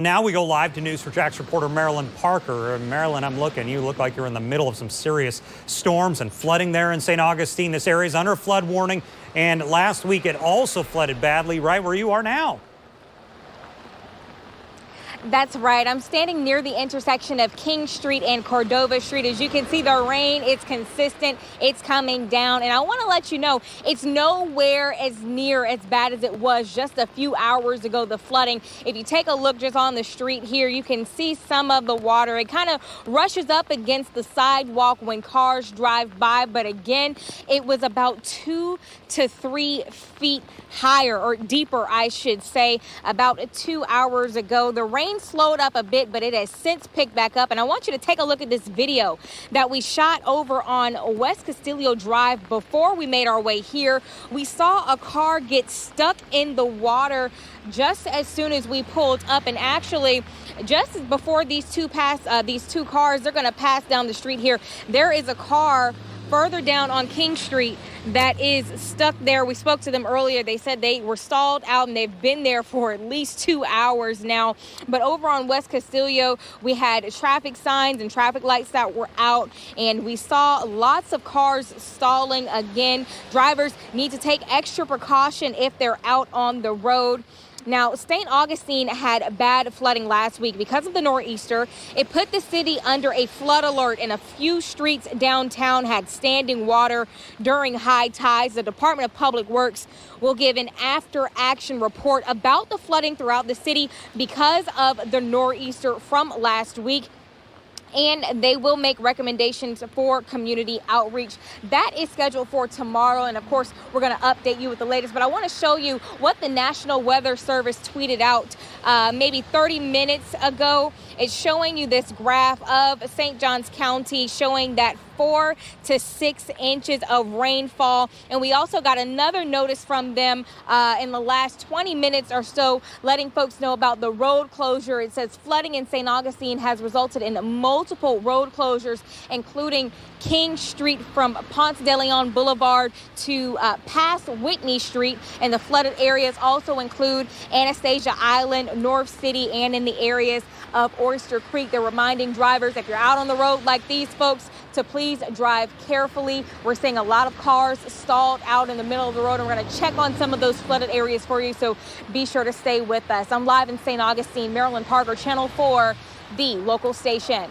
Now we go live to News 4 Jax reporter Marilyn Parker. Marilyn, I'm looking. You look like you're in the middle of some serious storms and flooding there in St. Augustine. This area is under flood warning, and last week it also flooded badly right where you are now. That's right. I'm standing near the intersection of King Street and Cordova Street. As you can see, the rain, it's consistent. It's coming down. And I want to let you know, it's nowhere as near as bad as it was just a few hours ago, the flooding. If you take a look just on the street here, you can see some of the water. It kind of rushes up against the sidewalk when cars drive by. But again, it was about 2 to 3 feet higher, or deeper, I should say, about 2 hours ago. The rain slowed up a bit, but it has since picked back up. And I want you to take a look at this video that we shot over on West Castillo Drive before we made our way here. We saw a car get stuck in the water just as soon as we pulled up, and actually just before these two cars, they're going to pass down the street here. There is a car further down on King Street that is stuck there. We spoke to them earlier. They said they were stalled out and they've been there for at least 2 hours now. But over on West Castillo, we had traffic signs and traffic lights that were out, and we saw lots of cars stalling again. Drivers need to take extra precaution if they're out on the road. Now, St. Augustine had bad flooding last week because of the nor'easter. It put the city under a flood alert, and a few streets downtown had standing water during high tides. The Department of Public Works will give an after-action report about the flooding throughout the city because of the nor'easter from last week. And they will make recommendations for community outreach. That is scheduled for tomorrow. And of course, we're going to update you with the latest. But I want to show you what the National Weather Service tweeted out maybe 30 minutes ago. It's showing you this graph of St. Johns County showing that 4 to 6 inches of rainfall. And we also got another notice from them in the last 20 minutes or so, letting folks know about the road closure. It says flooding in St. Augustine has resulted in multiple road closures, including King Street from Ponce de Leon Boulevard to past Whitney Street. And the flooded areas also include Anastasia Island, North City, and in the areas of Oyster Creek. They're reminding drivers, if you're out on the road like these folks, to please drive carefully. We're seeing a lot of cars stalled out in the middle of the road, and we're going to check on some of those flooded areas for you, so be sure to stay with us. I'm live in St. Augustine. Marilyn Parker, Channel 4, the local station.